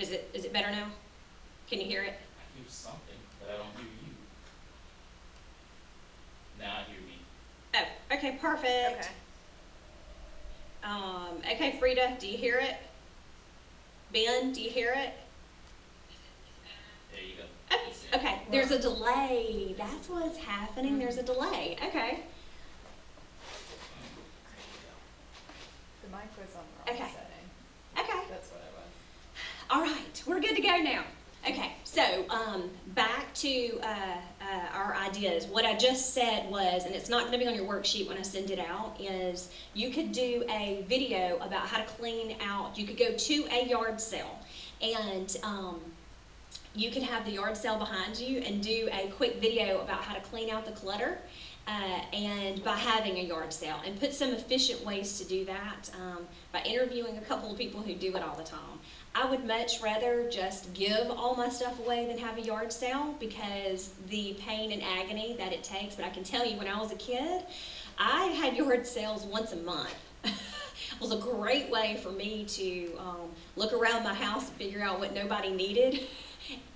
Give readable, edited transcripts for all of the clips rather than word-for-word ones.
Is it better now? Can you hear it? I hear something, but I don't hear you. Now I hear me. Oh, okay, perfect. Okay, Frida, do you hear it? Ben, do you hear it? There you go. Oh, That's it. okay, there's a delay. That's what's happening. There's a delay. Okay. The mic was on the wrong Okay. setting. Okay. That's what it was. All right, we're good to go now. Okay, so back to our ideas. What I just said was, and it's not going to be on your worksheet when I send it out, is you could do a video about how to clean out. You could go to a yard sale, and you could have the yard sale behind you and do a quick video about how to clean out the clutter. And by having a yard sale, and put some efficient ways to do that by interviewing a couple of people who do it all the time. I would much rather just give all my stuff away than have a yard sale, because the pain and agony that it takes. But I can tell you, when I was a kid, I had yard sales once a month. It was a great way for me to look around my house and figure out what nobody needed,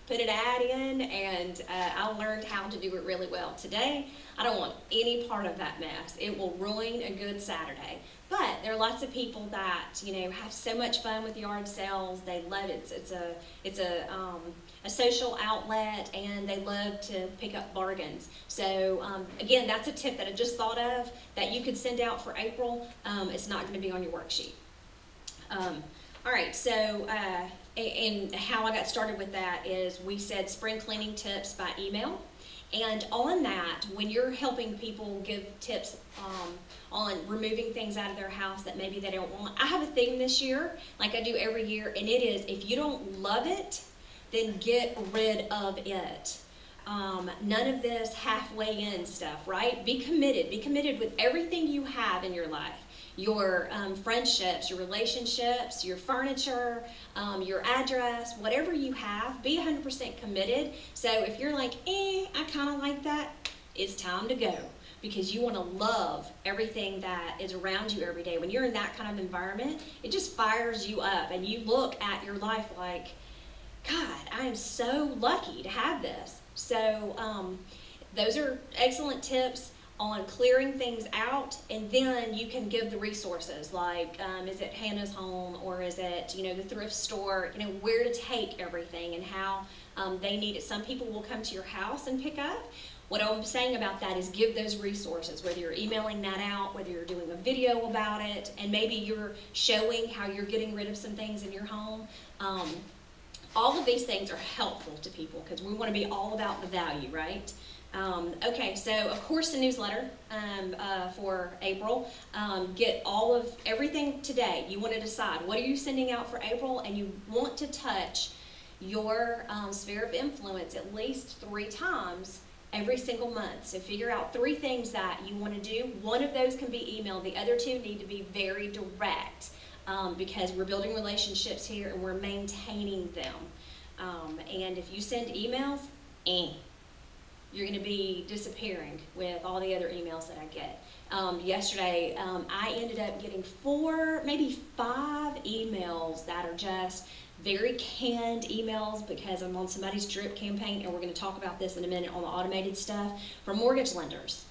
put an ad in, and I learned how to do it really well. Today, I don't want any part of that mess. It will ruin a good Saturday. But there are lots of people that, have so much fun with yard sales. They love it. It's a social outlet, and they love to pick up bargains. So again, that's a tip that I just thought of that you could send out for April. It's not going to be on your worksheet. All right, so and how I got started with that is we said spring cleaning tips by email. And on that, when you're helping people give tips on removing things out of their house that maybe they don't want, I have a thing this year, like I do every year, and it is, if you don't love it, then get rid of it. None of this halfway in stuff, right? Be committed. Be committed with everything you have in your life. Your friendships, your relationships, your furniture, your address, whatever you have, be 100% committed. So if you're like, I kind of like that, it's time to go, because you want to love everything that is around you every day. When you're in that kind of environment, it just fires you up, and you look at your life like, God, I am so lucky to have this. So those are excellent tips on clearing things out, and then you can give the resources, like is it Hannah's Home, or is it the thrift store, where to take everything and how they need it. Some people will come to your house and pick up. What I'm saying about that is give those resources, whether you're emailing that out, whether you're doing a video about it, and maybe you're showing how you're getting rid of some things in your home. All of these things are helpful to people, because we want to be all about the value, right? Okay, so of course the newsletter for April. Get all of everything today. You want to decide, what are you sending out for April, and you want to touch your sphere of influence at least 3 times every single month. So figure out 3 things that you want to do. One of those can be email. The other 2 need to be very direct, because we're building relationships here and we're maintaining them. And if you send emails, you're going to be disappearing with all the other emails that I get. Yesterday, I ended up getting 4, maybe 5 emails that are just very canned emails, because I'm on somebody's drip campaign, and we're going to talk about this in a minute on the automated stuff, from mortgage lenders.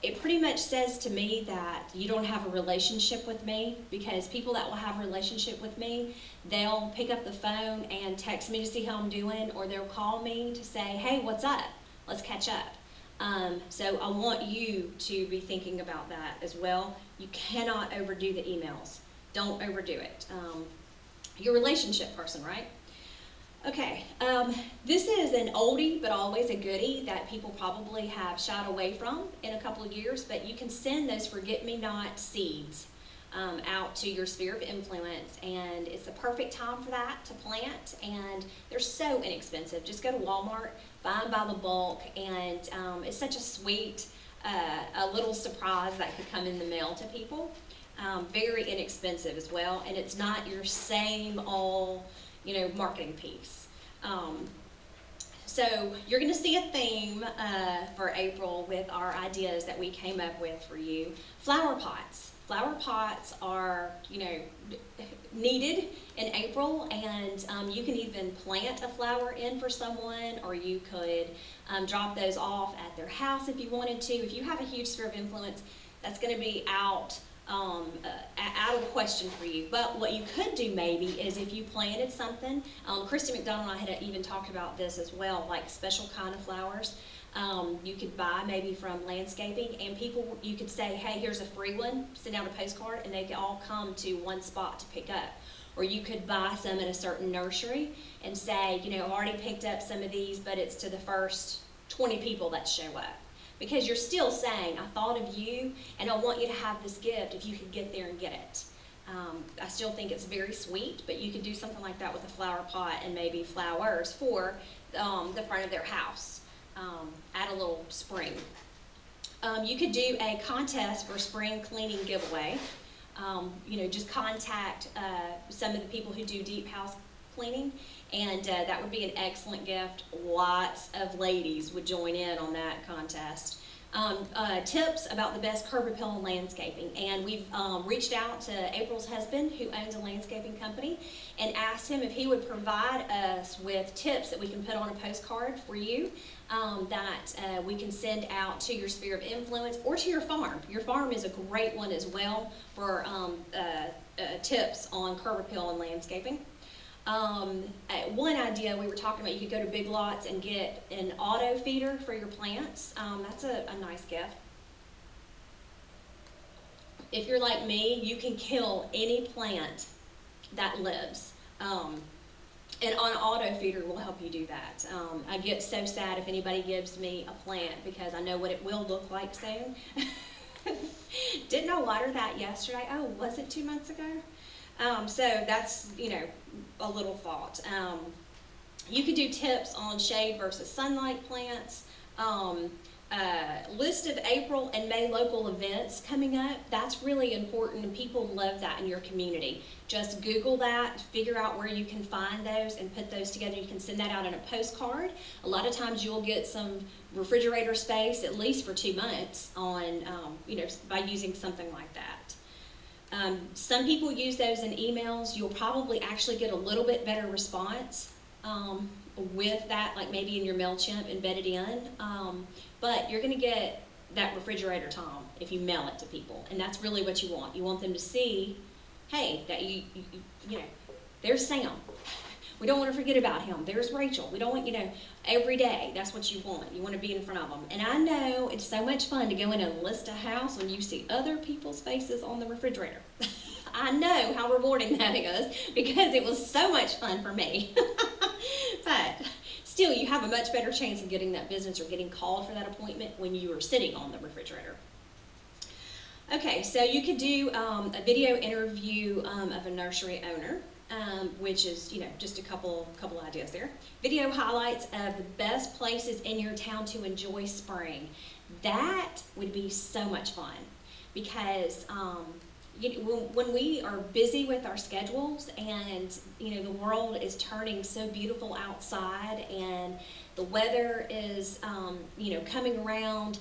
It pretty much says to me that you don't have a relationship with me, because people that will have a relationship with me, they'll pick up the phone and text me to see how I'm doing, or they'll call me to say, hey, what's up? Let's catch up. So I want you to be thinking about that as well. You cannot overdo the emails. Don't overdo it. You're a relationship person, right? Okay, this is an oldie but always a goodie that people probably have shied away from in a couple of years, but you can send those forget-me-not seeds out to your sphere of influence, and it's the perfect time for that to plant, and they're so inexpensive. Just go to Walmart, buy them by the bulk, and it's such a sweet a little surprise that could come in the mail to people. Very inexpensive as well, and it's not your same old marketing piece. So you're going to see a theme for April with our ideas that we came up with for you. Flower pots. Flower pots are, needed in April, and you can even plant a flower in for someone, or you could drop those off at their house if you wanted to. If you have a huge sphere of influence, that's going to be out of the question for you. But what you could do maybe is if you planted something, Christy McDonald and I had even talked about this as well, like special kind of flowers. You could buy maybe from landscaping, and people, you could say, hey, here's a free one, send out a postcard, and they could all come to one spot to pick up. Or you could buy some at a certain nursery and say, I've already picked up some of these, but it's to the first 20 people that show up. Because you're still saying, I thought of you, and I want you to have this gift if you could get there and get it. I still think it's very sweet, but you could do something like that with a flower pot and maybe flowers for the front of their house. Add a little spring. You could do a contest for spring cleaning giveaway. Just contact some of the people who do deep house cleaning, and that would be an excellent gift. Lots of ladies would join in on that contest. Tips about the best curb appeal and landscaping, and we've reached out to April's husband, who owns a landscaping company, and asked him if he would provide us with tips that we can put on a postcard for you, that we can send out to your sphere of influence or to your farm. Your farm is a great one as well for tips on curb appeal and landscaping. One idea we were talking about, you could go to Big Lots and get an auto feeder for your plants. That's a nice gift. If you're like me, you can kill any plant that lives. And on auto feeder will help you do that. I get so sad if anybody gives me a plant because I know what it will look like soon. Didn't I water that yesterday? Oh, was it 2 months ago? So that's, a little thought. You could do tips on shade versus sunlight plants. List of April and May local events coming up. That's really important, and people love that in your community. Just Google that, figure out where you can find those, and put those together. You can send that out in a postcard. A lot of times you'll get some refrigerator space, at least for 2 months, on by using something like that. Some people use those in emails. You'll probably actually get a little bit better response with that, like maybe in your MailChimp embedded in. But you're going to get that refrigerator Tom if you mail it to people, and that's really what you want. You want them to see, hey, that there's Sam. We don't want to forget about him. There's Rachel. We don't want, every day. That's what you want. You want to be in front of them. And I know it's so much fun to go in and list a house when you see other people's faces on the refrigerator. I know how rewarding that is because it was so much fun for me. But still, you have a much better chance of getting that business or getting called for that appointment when you are sitting on the refrigerator. Okay, so you could do a video interview of a nursery owner. Which is, just a couple ideas there. Video highlights of the best places in your town to enjoy spring. That would be so much fun because when we are busy with our schedules and, the world is turning so beautiful outside and the weather is, coming around,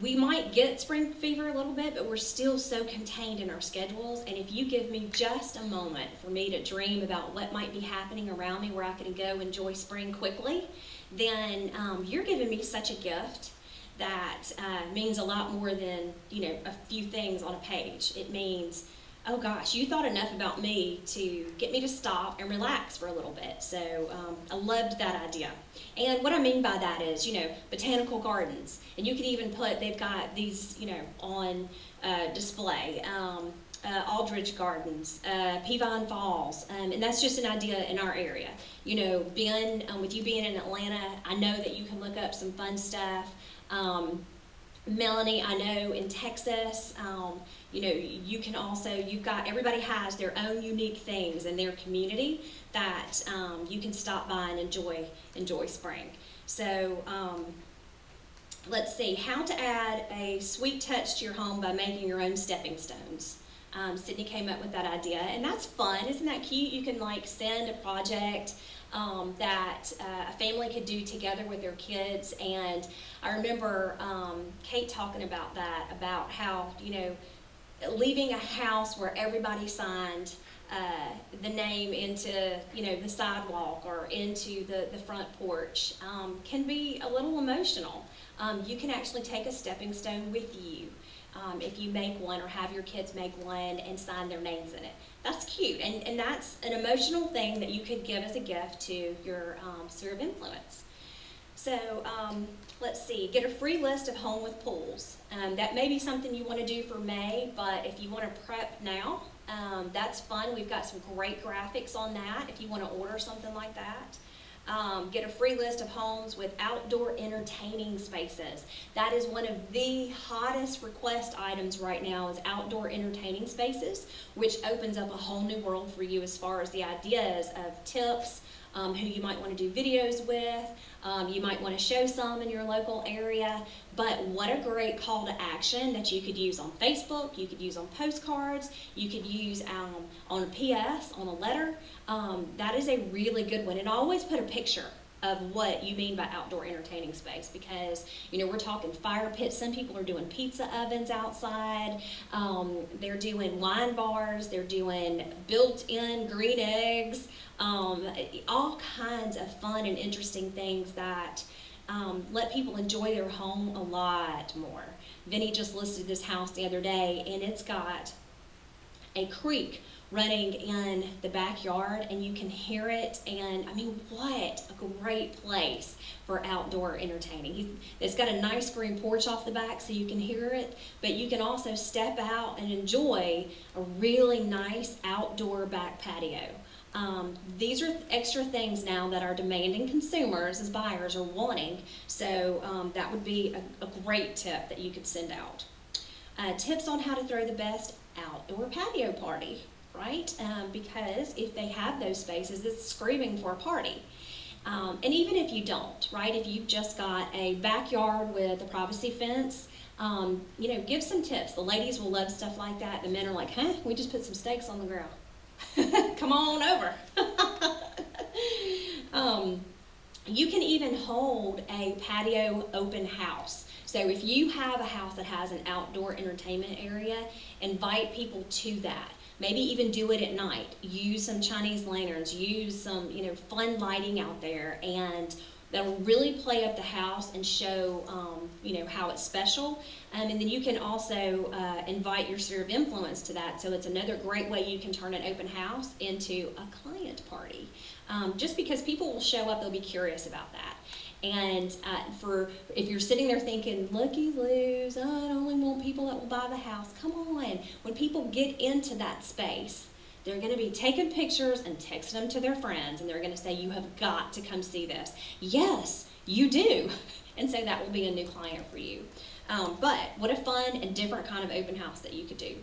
we might get spring fever a little bit, but we're still so contained in our schedules. And if you give me just a moment for me to dream about what might be happening around me where I can go enjoy spring quickly, then you're giving me such a gift that means a lot more than, a few things on a page. It means, oh gosh, you thought enough about me to get me to stop and relax for a little bit. So I loved that idea. And what I mean by that is, botanical gardens. And you can even they've got these, on display. Aldridge Gardens, Peavine Falls, and that's just an idea in our area. Ben, with you being in Atlanta, I know that you can look up some fun stuff. Melanie, I know in Texas, you can also, everybody has their own unique things in their community that you can stop by and enjoy spring. So let's see, how to add a sweet touch to your home by making your own stepping stones. Sydney came up with that idea, and that's fun. Isn't that cute? You can like send a project that a family could do together with their kids. And I remember Kate talking about that, about how, you know, leaving a house where everybody signed the name into, you know, the sidewalk or into the front porch can be a little emotional. You can actually take a stepping stone with you if you make one or have your kids make one and sign their names in it. That's cute, and that's an emotional thing that you could give as a gift to your sphere of influence. So let's see, get a free list of home with pools. That may be something you want to do for May, but if you want to prep now, that's fun. We've got some great graphics on that if you want to order something like that. Get a free list of homes with outdoor entertaining spaces. That is one of the hottest request items right now, is outdoor entertaining spaces, which opens up a whole new world for you as far as the ideas of tips, who you might want to do videos with. You might want to show some in your local area, but what a great call to action that you could use on Facebook, you could use on postcards, you could use on a PS, on a letter. That is a really good one, and always put a picture of what you mean by outdoor entertaining space, because, you know, we're talking fire pits. Some people are doing pizza ovens outside. They're doing wine bars. They're doing built-in green eggs. All kinds of fun and interesting things that let people enjoy their home a lot more. Vinny just listed this house the other day, and it's got a creek running in the backyard, and you can hear it. And I mean, what a great place for outdoor entertaining. It's got a nice green porch off the back so you can hear it, but you can also step out and enjoy a really nice outdoor back patio. These are extra things now that our demanding consumers as buyers are wanting, so that would be a great tip that you could send out. Tips on how to throw the best outdoor patio party, right? Because if they have those spaces, it's screaming for a party. And even if you don't, right? If you've just got a backyard with a privacy fence, you know, give some tips. The ladies will love stuff like that. The men are like, huh? We just put some stakes on the ground. Come on over. You can even hold a patio open house. So if you have a house that has an outdoor entertainment area, invite people to that. Maybe even do it at night. Use some Chinese lanterns, use some, you know, fun lighting out there, and that'll really play up the house and show, you know, how it's special. And then you can also invite your sphere of influence to that. So it's another great way you can turn an open house into a client party. Just because people will show up, they'll be curious about that. And if you're sitting there thinking, looky-loos, I only want people that will buy the house. Come on. When people get into that space, they're going to be taking pictures and texting them to their friends, and they're going to say, you have got to come see this. Yes, you do. And so that will be a new client for you. But what a fun and different kind of open house that you could do.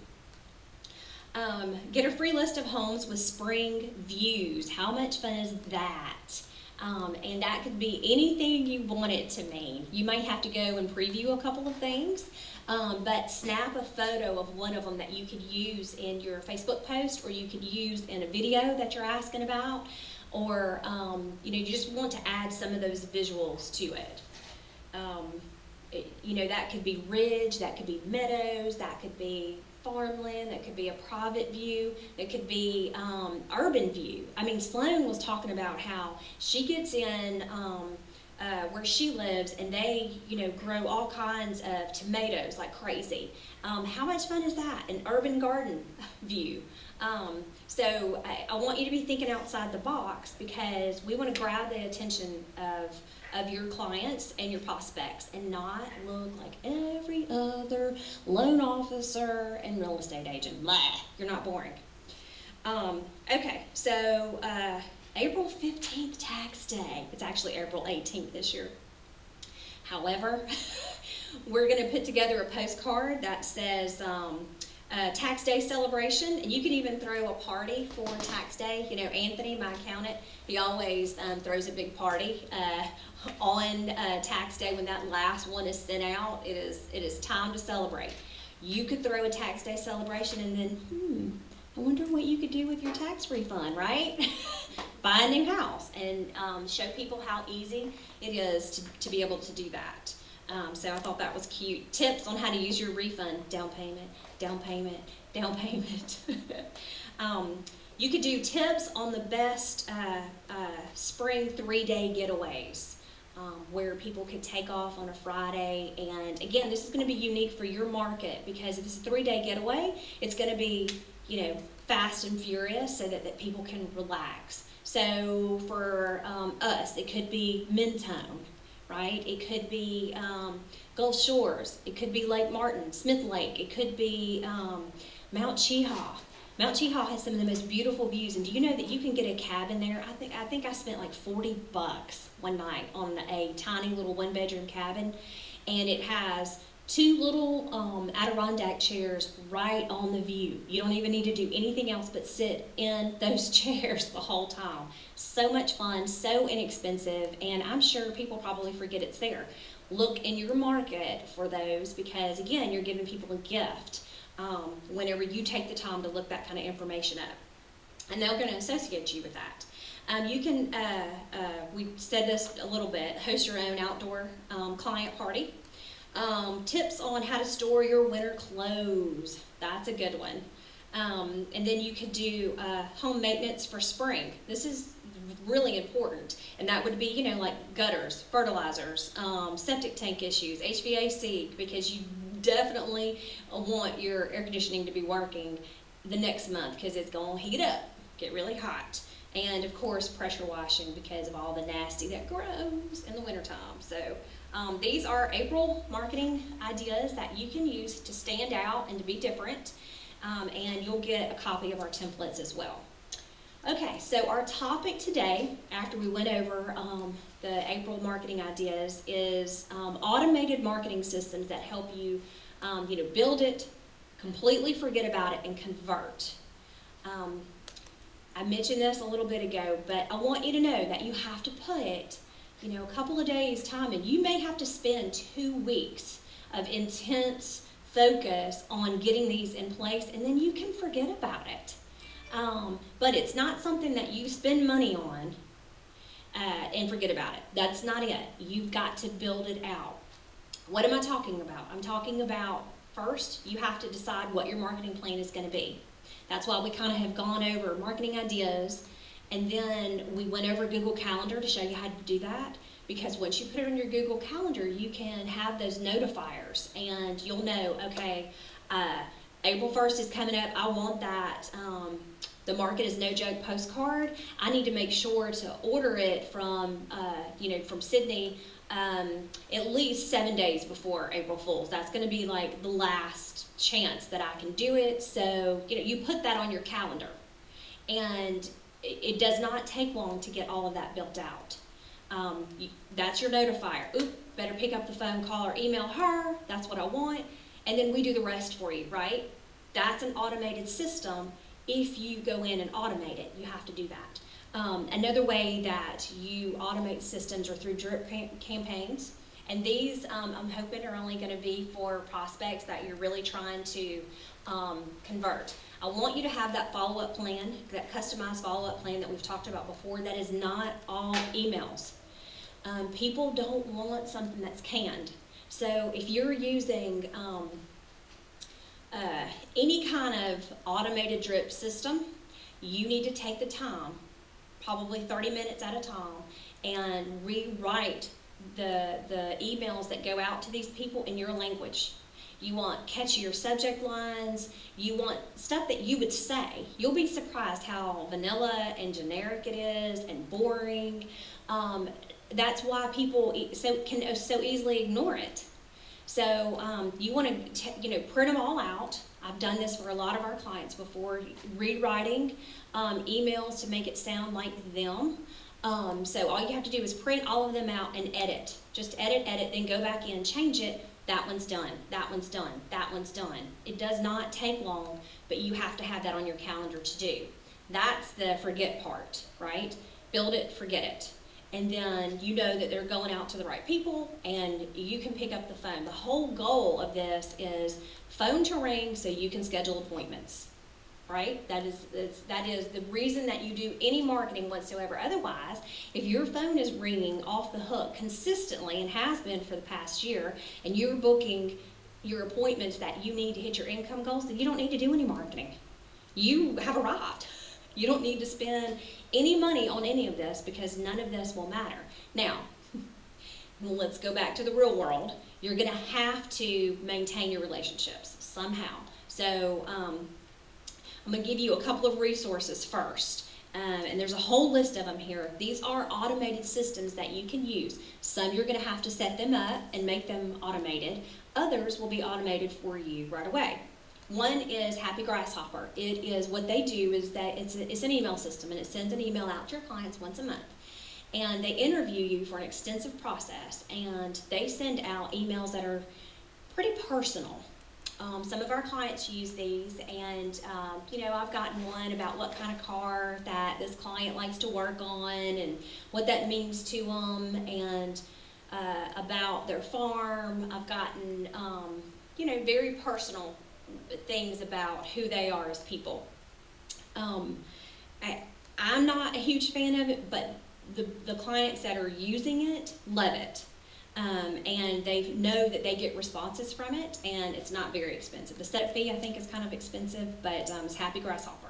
Get a free list of homes with spring views. How much fun is that? And that could be anything you want it to mean. You might have to go and preview a couple of things, but snap a photo of one of them that you could use in your Facebook post, or you could use in a video that you're asking about, or you know, you just want to add some of those visuals to it. You know, that could be ridge, that could be meadows, that could be farmland, that could be a private view, that could be urban view. I mean, Sloan was talking about how she gets in where she lives, and they, you know, grow all kinds of tomatoes like crazy. How much fun is that? An urban garden view. So I want you to be thinking outside the box, because we want to grab the attention of your clients and your prospects, and not look like every other loan officer and real estate agent. Blah, you're not boring. Okay, so April 15th, tax day. It's actually April 18th this year. However, we're going to put together a postcard that says tax day celebration, and you can even throw a party for tax day. You know, Anthony, my accountant, he always throws a big party on tax day when that last one is sent out. It is time to celebrate. You could throw a tax day celebration and then, I wonder what you could do with your tax refund, right? Buy a new house and show people how easy it is to be able to do that. So I thought that was cute. Tips on how to use your refund: down payment, down payment, down payment. You could do tips on the best spring 3-day getaways, where people could take off on a Friday. And again, this is going to be unique for your market, because if it's a 3-day getaway, it's going to be, fast and furious so that people can relax. So for us, it could be Mentone, right? It could be Gulf Shores. It could be Lake Martin, Smith Lake. It could be Mount Cheehaw. Mount Cheehaw has some of the most beautiful views, and do you know that you can get a cabin there? I think I spent like $40 one night on a tiny little 1-bedroom cabin, and it has 2 little Adirondack chairs right on the view. You don't even need to do anything else but sit in those chairs the whole time. So much fun, so inexpensive, and I'm sure people probably forget it's there. Look in your market for those, because again, you're giving people a gift whenever you take the time to look that kind of information up. And they're going to associate you with that. You can, we said this a little bit, host your own outdoor client party. Tips on how to store your winter clothes. That's a good one. And then you could do home maintenance for spring. This is really important. And that would be, like gutters, fertilizers, septic tank issues, HVAC, because you definitely want your air conditioning to be working the next month, because it's going to heat up, get really hot. And of course, pressure washing, because of all the nasty that grows in the wintertime. So these are April marketing ideas that you can use to stand out and to be different. And you'll get a copy of our templates as well. Okay, so our topic today, after we went over the April marketing ideas, is automated marketing systems that help you, build it, completely forget about it, and convert. I mentioned this a little bit ago, but I want you to know that you have to put, a couple of days' time, and you may have to spend 2 weeks of intense focus on getting these in place, and then you can forget about it. But it's not something that you spend money on and forget about it. That's not it. You've got to build it out. What am I talking about? I'm talking about, first, you have to decide what your marketing plan is going to be. That's why we kind of have gone over marketing ideas, and then we went over Google Calendar to show you how to do that. Because once you put it on your Google Calendar, you can have those notifiers, and you'll know, okay, April 1st is coming up. I want that. The Market is No Joke postcard. I need to make sure to order it from, from Sydney at least 7 days before April Fool's. That's going to be like the last chance that I can do it. So, you put that on your calendar. And it does not take long to get all of that built out. That's your notifier. Oop, better pick up the phone, call or email her. That's what I want. And then we do the rest for you, right? That's an automated system. If you go in and automate it, you have to do that. Another way that you automate systems are through drip campaigns. And these, I'm hoping, are only going to be for prospects that you're really trying to convert. I want you to have that follow-up plan, that customized follow-up plan that we've talked about before. That is not all emails. People don't want something that's canned. So if you're using any kind of automated drip system, you need to take the time, probably 30 minutes at a time, and rewrite the emails that go out to these people in your language. You want catchier subject lines. You want stuff that you would say. You'll be surprised how vanilla and generic it is and boring. That's why people can so easily ignore it. So you want to print them all out. I've done this for a lot of our clients before, rewriting emails to make it sound like them. So all you have to do is print all of them out and edit. Just edit, then go back in, change it. That one's done, that one's done, that one's done. It does not take long, but you have to have that on your calendar to do. That's the forget part, right? Build it, forget it. and then you know that they're going out to the right people, and you can pick up the phone. The whole goal of this is phone to ring so you can schedule appointments, right? That is the reason that you do any marketing whatsoever. Otherwise, if your phone is ringing off the hook consistently and has been for the past year, and you're booking your appointments that you need to hit your income goals, then you don't need to do any marketing. You have arrived. You don't need to spend any money on any of this because none of this will matter. Now, let's go back to the real world. You're going to have to maintain your relationships somehow. So I'm going to give you a couple of resources first. And there's a whole list of them here. These are automated systems that you can use. Some you're going to have to set them up and make them automated. Others will be automated for you right away. One is Happy Grasshopper. It is, what they do is that it's an email system, and it sends an email out to your clients once a month. And they interview you for an extensive process, and they send out emails that are pretty personal. Some of our clients use these, and I've gotten one about what kind of car that this client likes to work on and what that means to them, and about their farm. I've gotten very personal things about who they are as people. I'm not a huge fan of it, but the clients that are using it love it. And they know that they get responses from it, and it's not very expensive. The setup fee, I think, is kind of expensive, but it's Happy Grasshopper.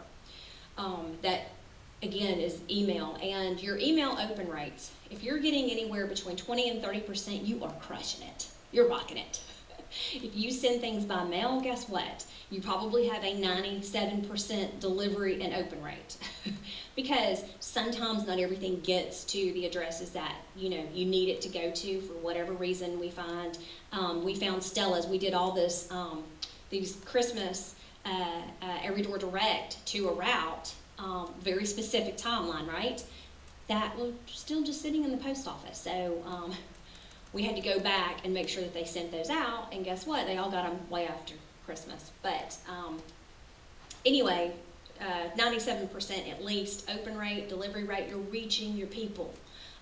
That, again, is email. And your email open rates, if you're getting anywhere between 20 and 30%, you are crushing it. You're rocking it. If you send things by mail, guess what? You probably have a 97% delivery and open rate. Because sometimes not everything gets to the addresses that you need it to go to for whatever reason. We found Stella's. We did all this these Christmas every door direct to a route, very specific timeline, right? That was still just sitting in the post office. So we had to go back and make sure that they sent those out, and guess what? They all got them way after Christmas. But anyway, 97% at least open rate, delivery rate. You're reaching your people.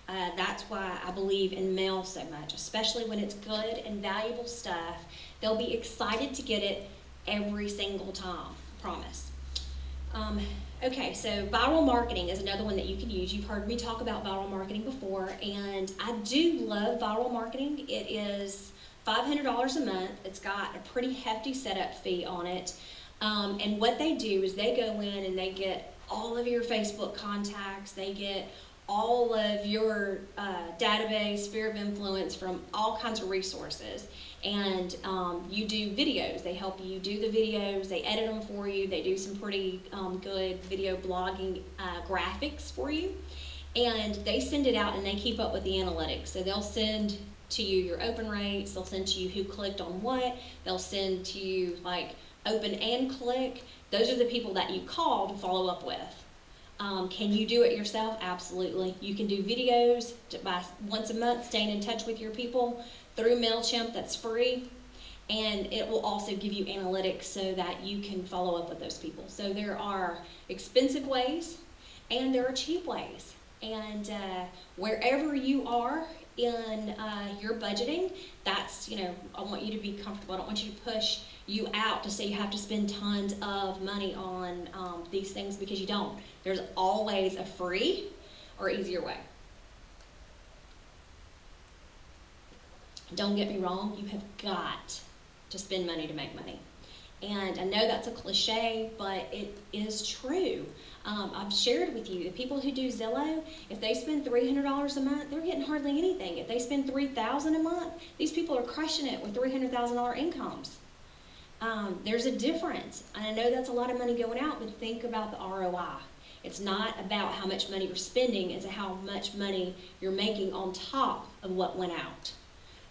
That's why I believe in mail so much, especially when it's good and valuable stuff. They'll be excited to get it every single time, I promise. Okay, so viral marketing is another one that you can use. You've heard me talk about viral marketing before, and I do love viral marketing. It is $500 a month. It's got a pretty hefty setup fee on it. And what they do is they go in and they get all of your Facebook contacts. They get all of your database, sphere of influence from all kinds of resources. And you do videos. They help you do the videos. They edit them for you. They do some pretty good video blogging graphics for you. And they send it out and they keep up with the analytics. So they'll send to you your open rates. They'll send to you who clicked on what. They'll send to you like open and click. Those are the people that you call to follow up with. Can you do it yourself? Absolutely. You can do videos by once a month, staying in touch with your people through MailChimp. That's free. And it will also give you analytics so that you can follow up with those people. So there are expensive ways and there are cheap ways. And wherever you are in your budgeting, that's, I want you to be comfortable. I don't want you to push you out to say you have to spend tons of money on these things, because you don't. There's always a free or easier way. Don't get me wrong, you have got to spend money to make money. And I know that's a cliche, but it is true. I've shared with you, the people who do Zillow, if they spend $300 a month, they're getting hardly anything. If they spend $3,000 a month, these people are crushing it with $300,000 incomes. There's a difference. And I know that's a lot of money going out, but think about the ROI. It's not about how much money you're spending, it's how much money you're making on top of what went out.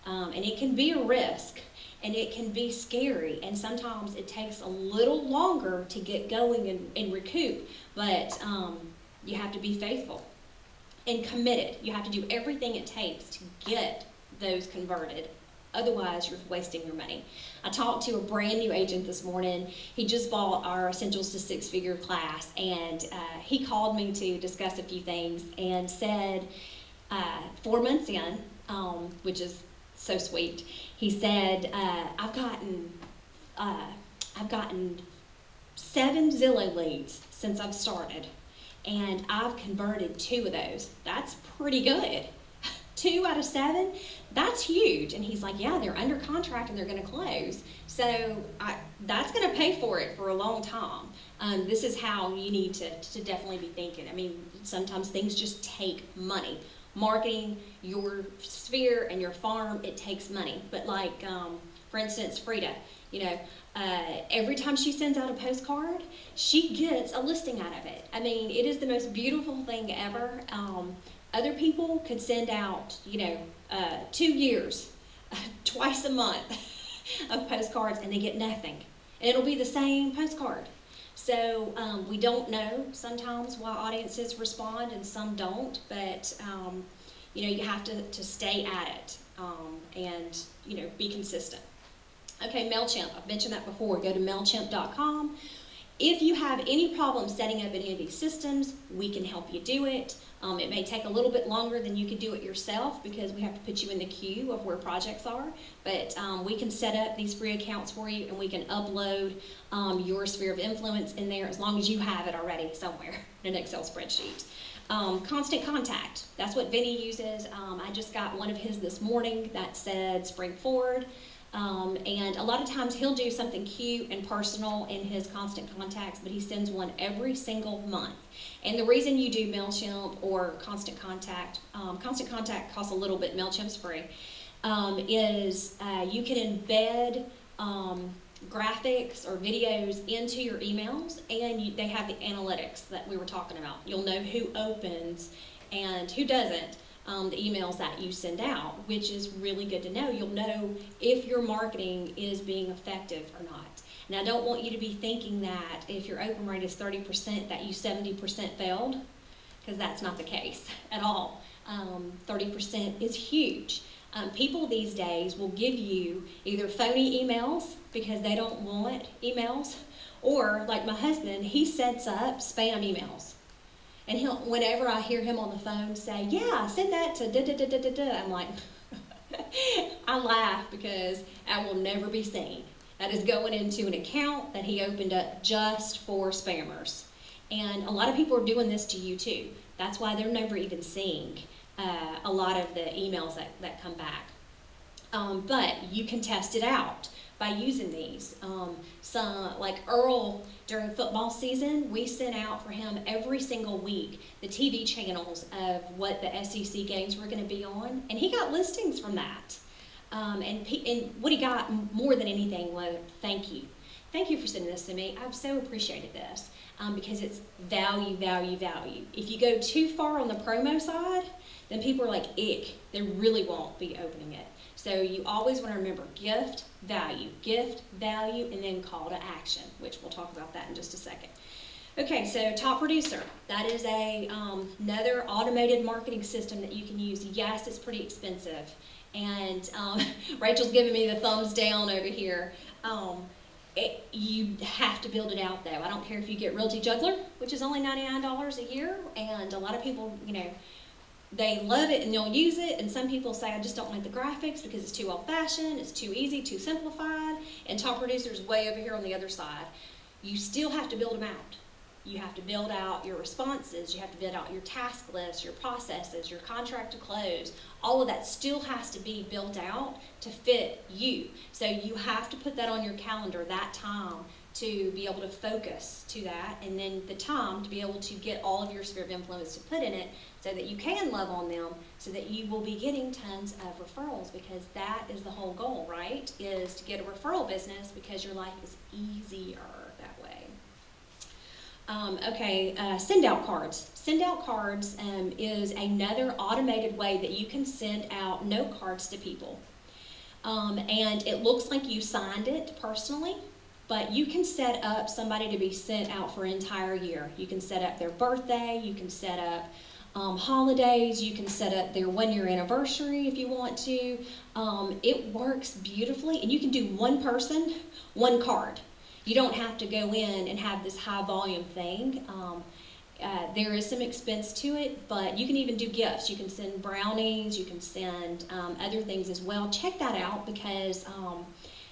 And it can be a risk, and it can be scary, and sometimes it takes a little longer to get going and recoup, but you have to be faithful and committed. You have to do everything it takes to get those converted. Otherwise, you're wasting your money. I talked to a brand new agent this morning. He just bought our Essentials to Six-Figure class, and he called me to discuss a few things and said 4 months in, which is so sweet, he said, I've gotten 7 Zillow leads since I've started, and I've converted 2 of those. That's pretty good. 2 out of 7, that's huge. And he's like, yeah, they're under contract and they're going to close. So that's going to pay for it for a long time. This is how you need to definitely be thinking. I mean, sometimes things just take money. Marketing your sphere and your farm, it takes money. But like, for instance, Frida, every time she sends out a postcard, she gets a listing out of it. I mean, it is the most beautiful thing ever. Other people could send out, 2 years, twice a month of postcards, and they get nothing. And it'll be the same postcard. So we don't know sometimes why audiences respond and some don't, but you have to stay at it and be consistent. Okay, MailChimp, I've mentioned that before. Go to MailChimp.com. If you have any problems setting up any of these systems, we can help you do it. It may take a little bit longer than you could do it yourself because we have to put you in the queue of where projects are, but we can set up these free accounts for you, and we can upload your sphere of influence in there as long as you have it already somewhere in an Excel spreadsheet. Constant contact, that's what Vinny uses. I just got one of his this morning that said spring forward. And a lot of times he'll do something cute and personal in his constant contacts, but he sends one every single month. And the reason you do MailChimp or constant contact costs a little bit, MailChimp's free, is you can embed graphics or videos into your emails, and they have the analytics that we were talking about. You'll know who opens and who doesn't. The emails that you send out, which is really good to know. You'll know if your marketing is being effective or not. And I don't want you to be thinking that if your open rate is 30%, that you 70% failed, because that's not the case at all. 30% is huge. People these days will give you either phony emails because they don't want emails, or like my husband, he sets up spam emails. And whenever I hear him on the phone say, yeah, send that to da-da-da-da-da-da, I'm like, I laugh because that will never be seen. That is going into an account that he opened up just for spammers. And a lot of people are doing this to you too. That's why they're never even seeing a lot of the emails that come back. But you can test it out by using these. Like Earl, during football season, we sent out for him every single week the TV channels of what the SEC games were going to be on, and he got listings from that. And what he got more than anything was thank you. Thank you for sending this to me. I've so appreciated this because it's value, value, value. If you go too far on the promo side, then people are like, ick. They really won't be opening it. So you always want to remember gift, value, and then call to action, which we'll talk about that in just a second. Okay, so Top Producer. That is another automated marketing system that you can use. Yes, it's pretty expensive. And Rachel's giving me the thumbs down over here. You have to build it out, though. I don't care if you get Realty Juggler, which is only $99 a year, and a lot of people, they love it and they'll use it, and some people say, I just don't like the graphics because it's too old-fashioned, it's too easy, too simplified, and Top Producer's way over here on the other side. You still have to build them out. You have to build out your responses, you have to build out your task list, your processes, your contract to close. All of that still has to be built out to fit you. So you have to put that on your calendar, that time, to be able to focus to that, and then the time to be able to get all of your sphere of influence to put in it so that you can love on them, so that you will be getting tons of referrals, because that is the whole goal, right? Is to get a referral business because your life is easier that way. Send out cards. Send out cards is another automated way that you can send out note cards to people. And it looks like you signed it personally, but you can set up somebody to be sent out for an entire year. You can set up their birthday, you can set up holidays, you can set up their 1-year anniversary if you want to. It works beautifully, and you can do one person, one card. You don't have to go in and have this high volume thing. There is some expense to it, but you can even do gifts. You can send brownies, you can send other things as well. Check that out because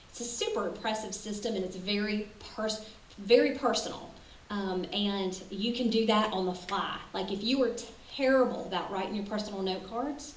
it's a super impressive system and it's very personal. And you can do that on the fly. Like if you were terrible about writing your personal note cards,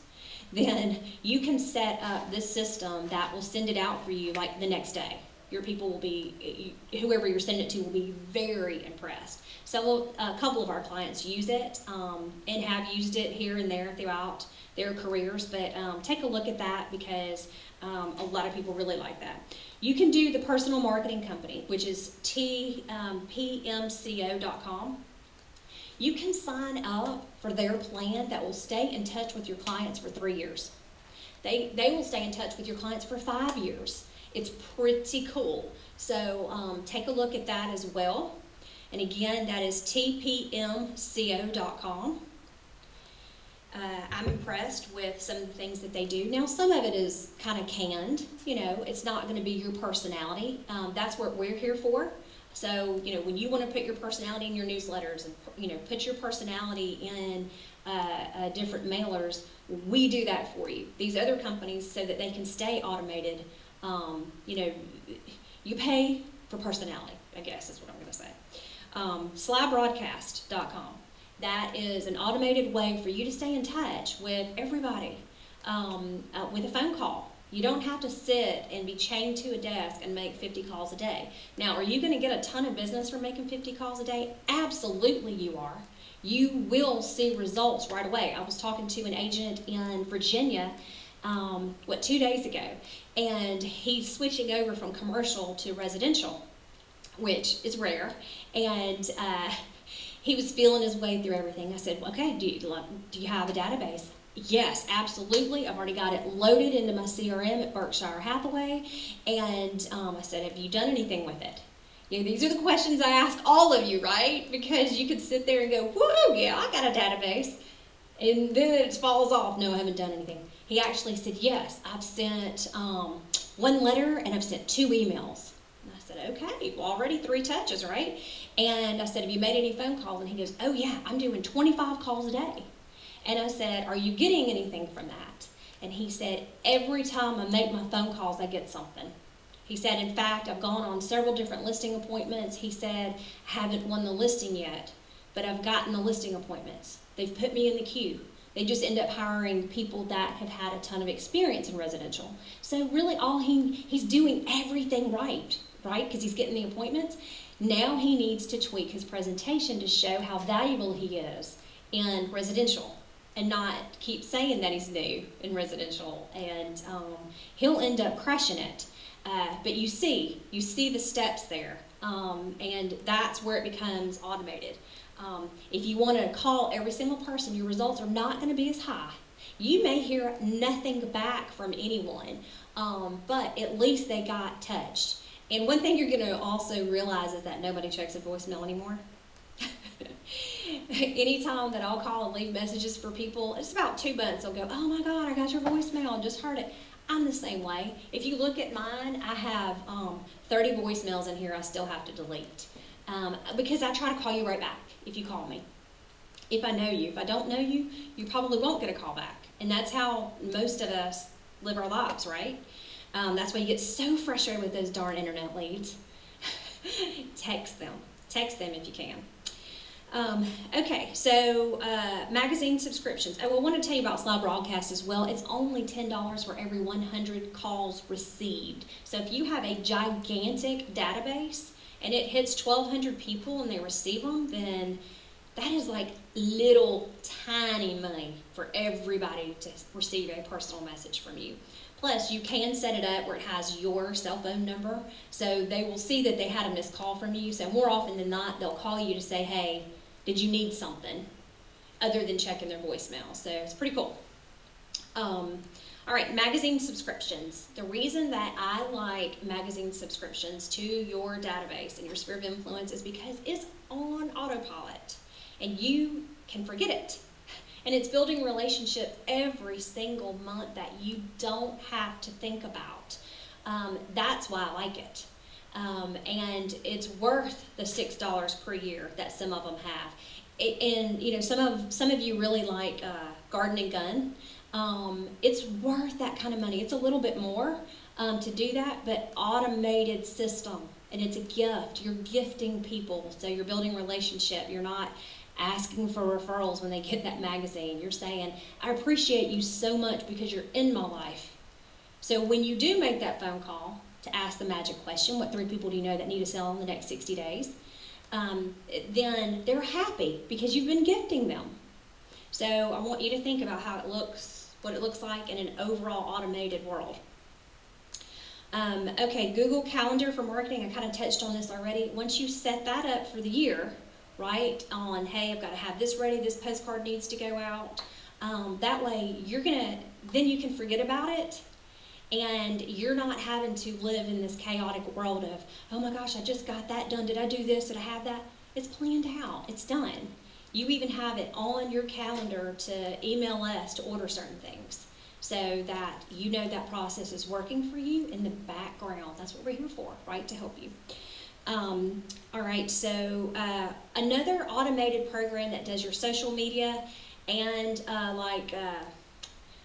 then you can set up this system that will send it out for you like the next day. Your people will be, whoever you're sending it to will be very impressed. So a couple of our clients use it and have used it here and there throughout their careers, but take a look at that because a lot of people really like that. You can do the personal marketing company, which is pmco.com. You can sign up for their plan that will stay in touch with your clients for 3 years. They will stay in touch with your clients for 5 years. It's pretty cool. So take a look at that as well. And again, that is tpmco.com. I'm impressed with some of the things that they do. Now, some of it is kind of canned. You know, it's not going to be your personality. That's what we're here for. So, you know, when you want to put your personality in your newsletters and, you know, put your personality in different mailers, we do that for you. These other companies, so that they can stay automated, you know, you pay for personality, I guess is what I'm going to say. Slybroadcast.com. That is an automated way for you to stay in touch with everybody with a phone call. You don't have to sit and be chained to a desk and make 50 calls a day. Now, are you going to get a ton of business from making 50 calls a day? Absolutely you are. You will see results right away. I was talking to an agent in Virginia, 2 days ago, and he's switching over from commercial to residential, which is rare, and he was feeling his way through everything. I said, okay, do you have a database? Yes, absolutely. I've already got it loaded into my CRM at Berkshire Hathaway, and I said, have you done anything with it? You know, these are the questions I ask all of you, right? Because you could sit there and go, whoa, yeah, I got a database, and then it falls off. No, I haven't done anything. He actually said, yes, I've sent 1 letter and I've sent 2 emails. And I said, okay, well, already 3 touches, right? And I said, have you made any phone calls? And he goes, oh yeah, I'm doing 25 calls a day. And I said, are you getting anything from that? And he said, every time I make my phone calls, I get something. He said, in fact, I've gone on several different listing appointments. He said, I haven't won the listing yet, but I've gotten the listing appointments. They've put me in the queue. They just end up hiring people that have had a ton of experience in residential. So really he's doing everything right? Because he's getting the appointments. Now he needs to tweak his presentation to show how valuable he is in residential and not keep saying that he's new in residential. And he'll end up crushing it. But you see the steps there. And that's where it becomes automated. If you want to call every single person, your results are not going to be as high. You may hear nothing back from anyone, but at least they got touched. And one thing you're going to also realize is that nobody checks a voicemail anymore. Anytime that I'll call and leave messages for people, it's about 2 months, they'll go, oh my God, I got your voicemail, I just heard it. I'm the same way. If you look at mine, I have 30 voicemails in here I still have to delete. Because I try to call you right back if you call me. If I know you. If I don't know you, you probably won't get a call back. And that's how most of us live our lives, right? That's why you get so frustrated with those darn internet leads. Text them. Text them if you can. Okay, so magazine subscriptions. I want to tell you about Sly Broadcast as well. It's only $10 for every 100 calls received. So if you have a gigantic database and it hits 1,200 people and they receive them, then that is like little tiny money for everybody to receive a personal message from you. Plus, you can set it up where it has your cell phone number, so they will see that they had a missed call from you. So more often than not, they'll call you to say, hey, did you need something? Other than checking their voicemail. So it's pretty cool. All right, magazine subscriptions. The reason that I like magazine subscriptions to your database and your sphere of influence is because it's on autopilot and you can forget it. And it's building relationships every single month that you don't have to think about. That's why I like it. And it's worth the $6 per year that some of them have. And you know, some of you really like Garden and Gun. It's worth that kind of money. It's a little bit more to do that, but automated system, and it's a gift. You're gifting people, so you're building relationship. You're not asking for referrals when they get that magazine. You're saying, I appreciate you so much because you're in my life. So when you do make that phone call to ask the magic question, what 3 people do you know that need to sell in the next 60 days? Then they're happy because you've been gifting them. So I want you to think about how it looks, what it looks like in an overall automated world. Okay, Google Calendar for marketing, I kind of touched on this already. Once you set that up for the year, right, on, hey, I've got to have this ready, this postcard needs to go out, that way then you can forget about it, and you're not having to live in this chaotic world of, oh my gosh, I just got that done, did I do this, did I have that? It's planned out, it's done. You even have it on your calendar to email us to order certain things, so that you know that process is working for you in the background. That's what we're here for, right, to help you. All right, so another automated program that does your social media and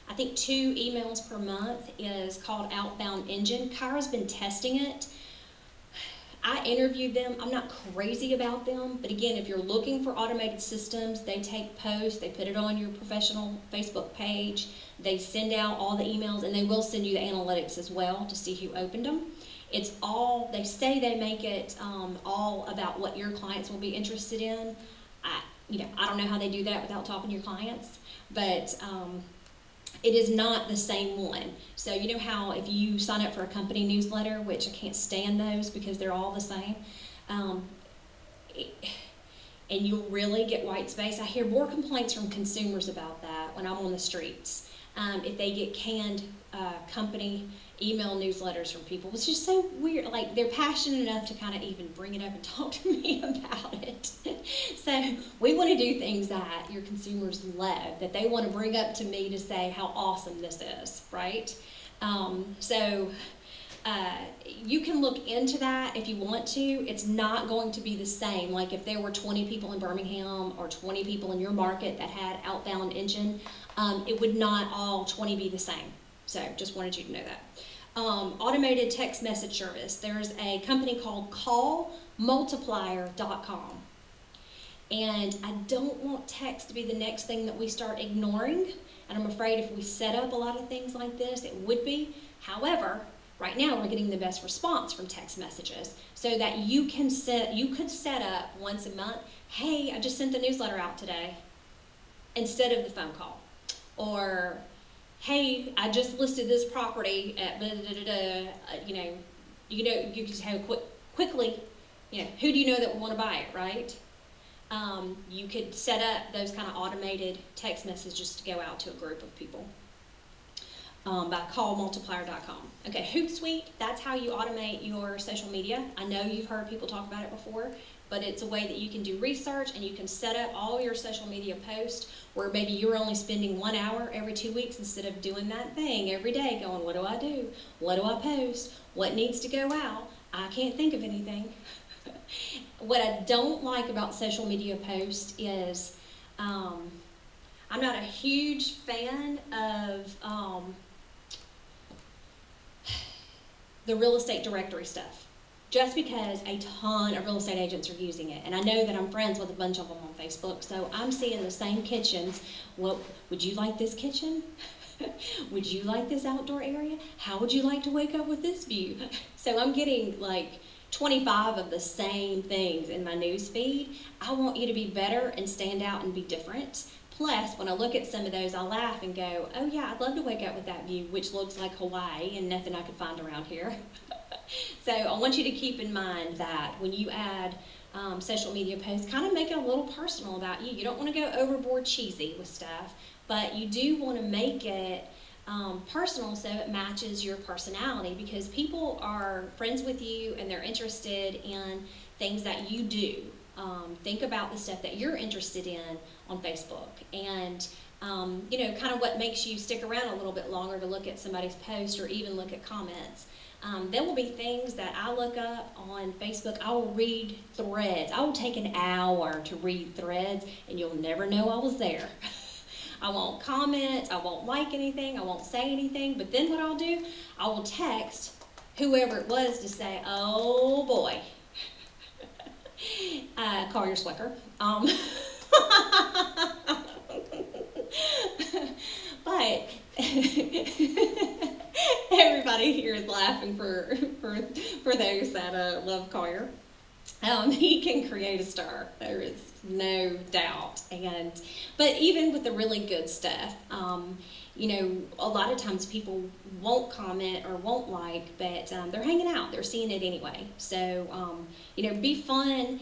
I think 2 emails per month is called Outbound Engine. Kyra's been testing it. I interviewed them. I'm not crazy about them, but again, if you're looking for automated systems, they take posts, they put it on your professional Facebook page, they send out all the emails, and they will send you the analytics as well to see who opened them. It's all, they say they make it all about what your clients will be interested in. I don't know how they do that without talking to your clients, but it is not the same one. So you know how if you sign up for a company newsletter, which I can't stand those because they're all the same, and you'll really get white space. I hear more complaints from consumers about that when I'm on the streets. If they get canned company email newsletters from people, it's just so weird. Like, they're passionate enough to kind of even bring it up and talk to me about it. So we want to do things that your consumers love, that they want to bring up to me to say how awesome this is, right? You can look into that if you want to. It's not going to be the same. Like if there were 20 people in Birmingham or 20 people in your market that had Outbound Engine, it would not all 20 be the same. So just wanted you to know that. Automated text message service. There's a company called callmultiplier.com. And I don't want text to be the next thing that we start ignoring. And I'm afraid if we set up a lot of things like this, it would be. However, right now we're getting the best response from text messages, so that you could set up once a month, hey, I just sent the newsletter out today, instead of the phone call. Or, hey, I just listed this property at you could just have quickly, who do you know that would want to buy it, right? You could set up those kind of automated text messages to go out to a group of people by callmultiplier.com. Okay, Hootsuite, that's how you automate your social media. I know you've heard people talk about it before, but it's a way that you can do research and you can set up all your social media posts where maybe you're only spending 1 hour every 2 weeks instead of doing that thing every day going, what do I do? What do I post? What needs to go out? I can't think of anything. What I don't like about social media posts is I'm not a huge fan of the real estate directory stuff, just because a ton of real estate agents are using it. And I know that I'm friends with a bunch of them on Facebook, so I'm seeing the same kitchens. Well, would you like this kitchen? Would you like this outdoor area? How would you like to wake up with this view? So I'm getting like 25 of the same things in my news feed. I want you to be better and stand out and be different. Plus, when I look at some of those, I laugh and go, oh yeah, I'd love to wake up with that view, which looks like Hawaii and nothing I could find around here. So I want you to keep in mind that when you add social media posts, kind of make it a little personal about you. You don't want to go overboard cheesy with stuff, but you do want to make it personal so it matches your personality, because people are friends with you and they're interested in things that you do. Think about the stuff that you're interested in on Facebook, and kind of what makes you stick around a little bit longer to look at somebody's post or even look at comments. There will be things that I look up on Facebook. I will read threads. I will take an hour to read threads, and you'll never know I was there. I won't comment, I won't like anything, I won't say anything, but then what I'll do, I will text whoever it was to say, oh boy, Collier Swicker. But everybody here is laughing for those that love Collier. He can create a star. There is no doubt. But even with the really good stuff, a lot of times people won't comment or won't like, but they're hanging out. They're seeing it anyway. So, be fun.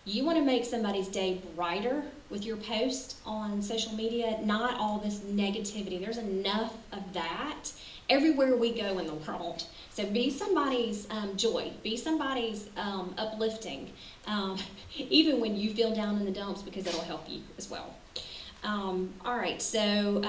You want to make somebody's day brighter with your post on social media, not all this negativity. There's enough of that everywhere we go in the world. So be somebody's joy, be somebody's uplifting, even when you feel down in the dumps, because it'll help you as well. All right, so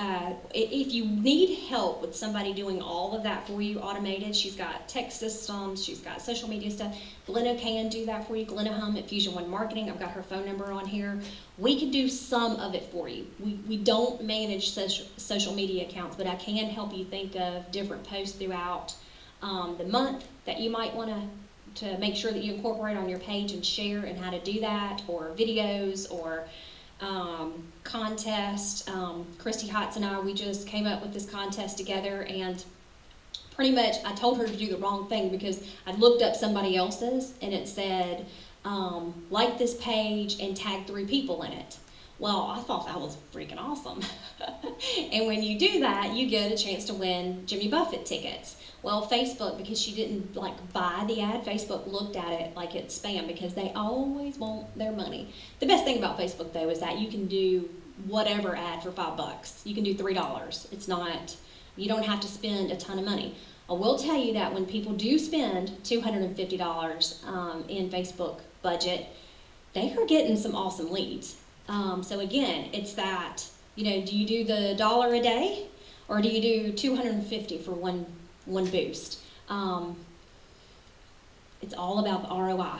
if you need help with somebody doing all of that for you automated, she's got text systems, she's got social media stuff. Glenna can do that for you. Glenna Hum at Fusion One Marketing. I've got her phone number on here. We can do some of it for you. We don't manage social media accounts, but I can help you think of different posts throughout the month that you might want to make sure that you incorporate on your page and share, and how to do that, or videos, or contest. Christy Hotz and I, we just came up with this contest together, and pretty much I told her to do the wrong thing because I looked up somebody else's and it said, like this page and tag 3 people in it. Well, I thought that was freaking awesome. And when you do that, you get a chance to win Jimmy Buffett tickets. Well, Facebook, because she didn't buy the ad, Facebook looked at it like it's spam, because they always want their money. The best thing about Facebook, though, is that you can do whatever ad for $5. You can do $3. It's not, you don't have to spend a ton of money. I will tell you that when people do spend $250 in Facebook budget, they are getting some awesome leads. So again, it's that, do you do the $1 a day, or do you do $250 for one boost? It's all about the ROI.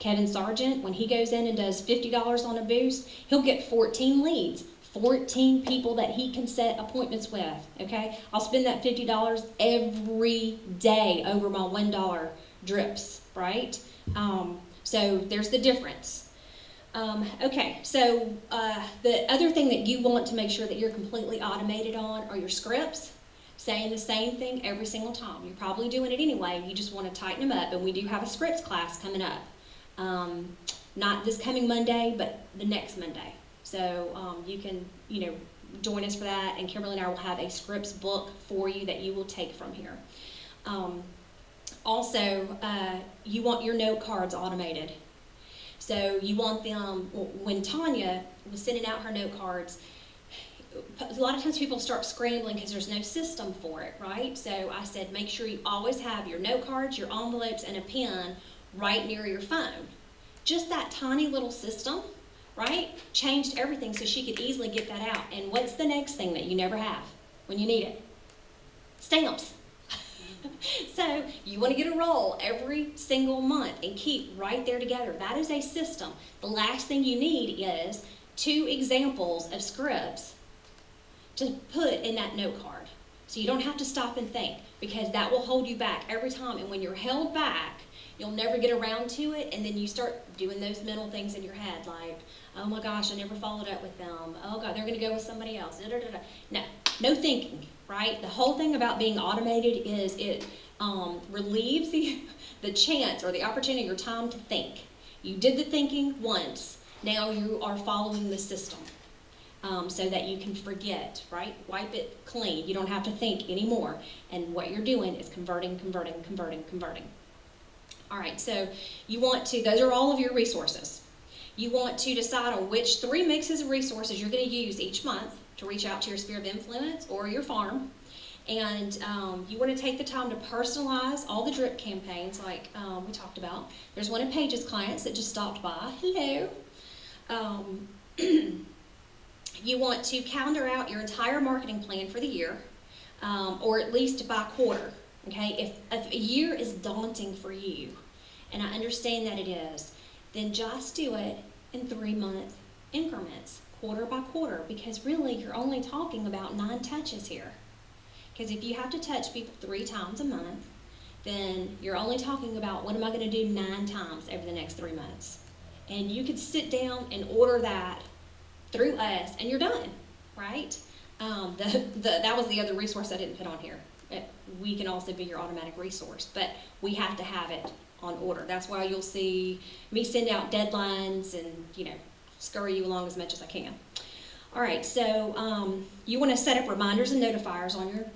Kevin Sargent, when he goes in and does $50 on a boost, he'll get 14 leads, 14 people that he can set appointments with, okay? I'll spend that $50 every day over my $1 drips, right? So there's the difference. Okay, so the other thing that you want to make sure that you're completely automated on are your scripts, saying the same thing every single time. You're probably doing it anyway, you just want to tighten them up, and we do have a scripts class coming up. Not this coming Monday, but the next Monday. So you can, join us for that, and Kimberly and I will have a scripts book for you that you will take from here. Also, you want your note cards automated. So you want them, when Tanya was sending out her note cards, a lot of times people start scrambling because there's no system for it, right? So I said, make sure you always have your note cards, your envelopes, and a pen right near your phone. Just that tiny little system, right, changed everything so she could easily get that out. And what's the next thing that you never have when you need it? Stamps. So you want to get a roll every single month and keep right there together. That is a system. The last thing you need is 2 examples of scripts to put in that note card. So you don't have to stop and think, because that will hold you back every time. And when you're held back, you'll never get around to it, and then you start doing those mental things in your head like, oh my gosh, I never followed up with them. Oh God, they're going to go with somebody else. Da, da, da, da. No thinking, right? The whole thing about being automated is it relieves the chance or the opportunity or time to think. You did the thinking once. Now you are following the system so that you can forget, right? Wipe it clean. You don't have to think anymore. And what you're doing is converting. All right, so you want to, those are all of your resources. You want to decide on which 3 mixes of resources you're going to use each month to reach out to your sphere of influence or your farm. And you want to take the time to personalize all the drip campaigns like we talked about. There's one of Paige's clients that just stopped by. Hello. You want to calendar out your entire marketing plan for the year, or at least by quarter. Okay, if a year is daunting for you, and I understand that it is, then just do it in 3-month increments, quarter by quarter, because really you're only talking about 9 touches here. Because if you have to touch people 3 times a month, then you're only talking about what am I going to do 9 times over the next 3 months. And you could sit down and order that through us, and you're done, right? That was the other resource I didn't put on here. We can also be your automatic resource, but we have to have it on order. That's why you'll see me send out deadlines and, scurry you along as much as I can. All right, so you want to set up reminders and notifiers on your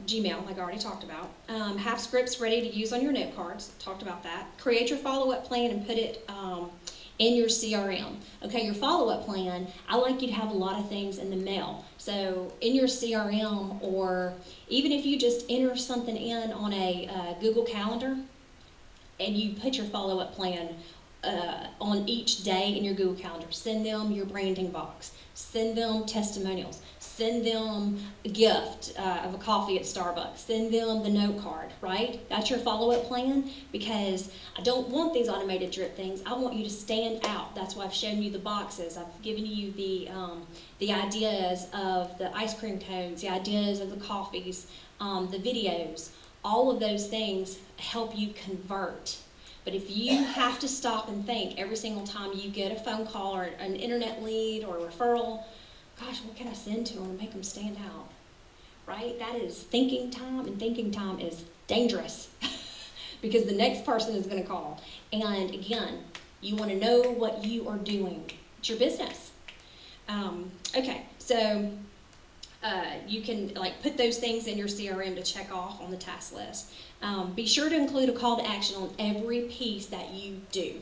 Gmail, like I already talked about. Have scripts ready to use on your note cards. Talked about that. Create your follow-up plan and put it in your CRM. Okay, your follow-up plan, I like you to have a lot of things in the mail. So in your CRM, or even if you just enter something in on a Google Calendar and you put your follow-up plan on each day in your Google Calendar. Send them your branding box. Send them testimonials. Send them a gift of a coffee at Starbucks. Send them the note card, right? That's your follow-up plan, because I don't want these automated drip things. I want you to stand out. That's why I've shown you the boxes. I've given you the ideas of the ice cream cones, the ideas of the coffees, the videos. All of those things help you convert. But if you have to stop and think every single time you get a phone call or an internet lead or a referral, gosh, what can I send to them to make them stand out, right? That is thinking time, and thinking time is dangerous because the next person is going to call. And again, you want to know what you are doing. It's your business. Okay, so you can put those things in your CRM to check off on the task list. Be sure to include a call to action on every piece that you do.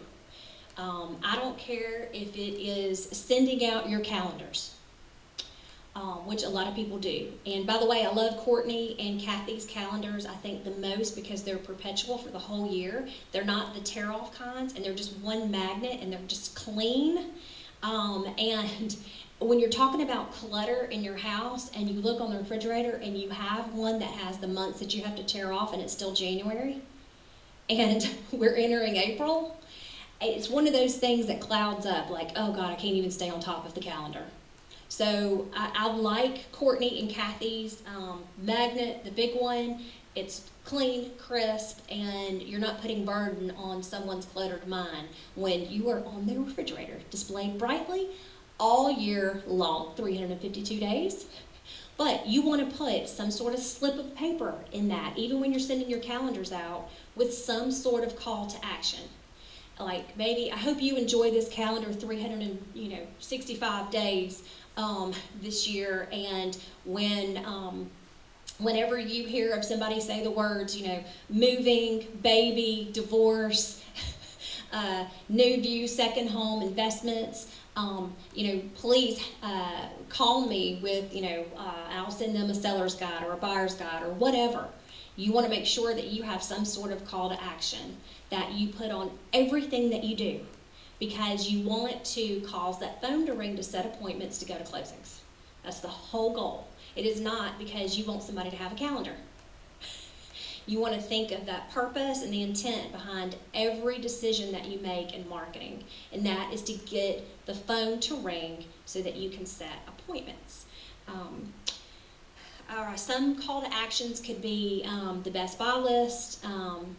I don't care if it is sending out your calendars, which a lot of people do. And by the way, I love Courtney and Kathy's calendars, I think, the most because they're perpetual for the whole year. They're not the tear-off kinds, and they're just one magnet, and they're just clean. And when you're talking about clutter in your house and you look on the refrigerator and you have one that has the months that you have to tear off and it's still January and we're entering April, it's one of those things that clouds up like, oh God, I can't even stay on top of the calendar. So I like Courtney and Kathy's magnet, the big one. It's clean, crisp, and you're not putting burden on someone's cluttered mind when you are on their refrigerator, displayed brightly all year long, 352 days. But you want to put some sort of slip of paper in that, even when you're sending your calendars out, with some sort of call to action. Like maybe, I hope you enjoy this calendar 365 days this year, and whenever you hear of somebody say the words, moving, baby, divorce, new view, second home, investments, please call me with, I'll send them a seller's guide or a buyer's guide or whatever. You want to make sure that you have some sort of call to action that you put on everything that you do, because you want to cause that phone to ring to set appointments to go to closings. That's the whole goal. It is not because you want somebody to have a calendar. You want to think of that purpose and the intent behind every decision that you make in marketing, and that is to get the phone to ring so that you can set appointments. Some call to actions could be the Best Buy list.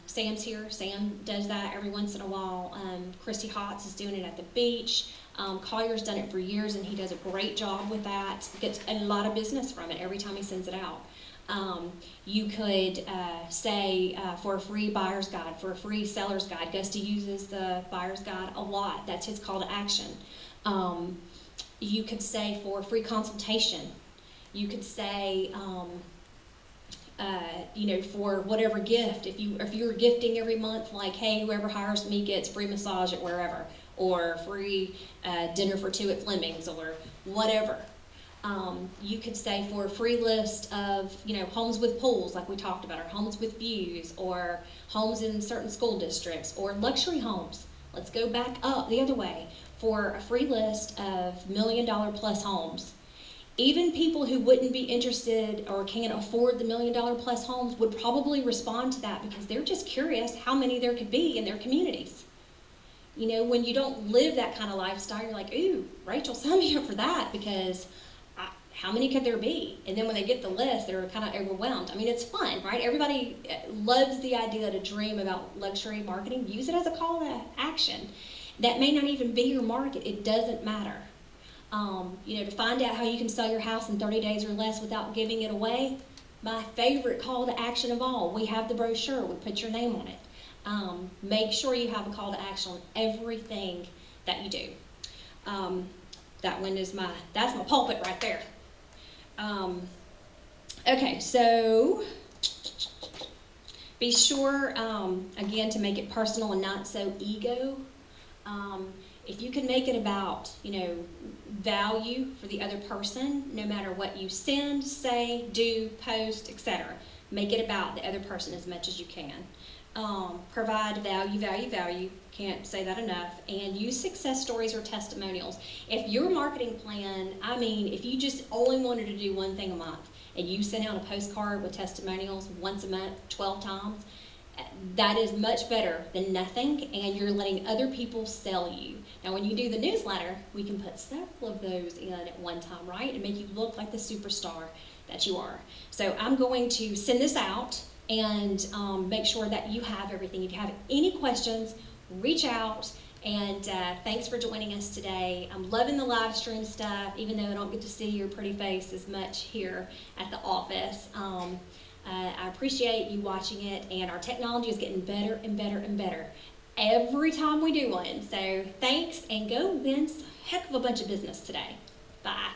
Sam's here. Sam does that every once in a while. Christy Hotz is doing it at the beach. Collier's done it for years, and he does a great job with that. Gets a lot of business from it every time he sends it out. You could say for a free buyer's guide, for a free seller's guide. Gusty uses the buyer's guide a lot. That's his call to action. You could say for a free consultation. You could say, for whatever gift. If you're gifting every month, like, hey, whoever hires me gets free massage at wherever, or free dinner for 2 at Fleming's, or whatever. You could say for a free list of, homes with pools, like we talked about, or homes with views, or homes in certain school districts, or luxury homes. Let's go back up the other way. For a free list of $1 million plus homes Even people who wouldn't be interested or can't afford the $1 million plus homes would probably respond to that because they're just curious how many there could be in their communities. You know, when you don't live that kind of lifestyle, you're like, ooh, Rachel, sign me up for that because how many could there be? And then when they get the list, they're kind of overwhelmed. I mean, it's fun, right? Everybody loves the idea to dream about luxury marketing. Use it as a call to action. That may not even be your market. It doesn't matter. You know, to find out how you can sell your house in 30 days or less without giving it away, my favorite call to action of all, we have the brochure, we put your name on it. Make sure you have a call to action on everything that you do. That one is that's my pulpit right there. Okay, so be sure, again, to make it personal and not so ego. If you can make it about, you know, value for the other person, no matter what you send, say, do, post, etc., make it about the other person as much as you can. Provide value, can't say that enough, and use success stories or testimonials. If your marketing plan, I mean, if you just only wanted to do one thing a month, and you send out a postcard with testimonials once a month, 12 times, that is much better than nothing, and you're letting other people sell you. Now, when you do the newsletter, we can put several of those in at one time, right, and make you look like the superstar that you are. So I'm going to send this out and make sure that you have everything. If you have any questions, reach out, and thanks for joining us today. I'm loving the live stream stuff, even though I don't get to see your pretty face as much here at the office. I appreciate you watching it, and our technology is getting better and better and better every time we do one. So thanks, and go win a heck of a bunch of business today. Bye.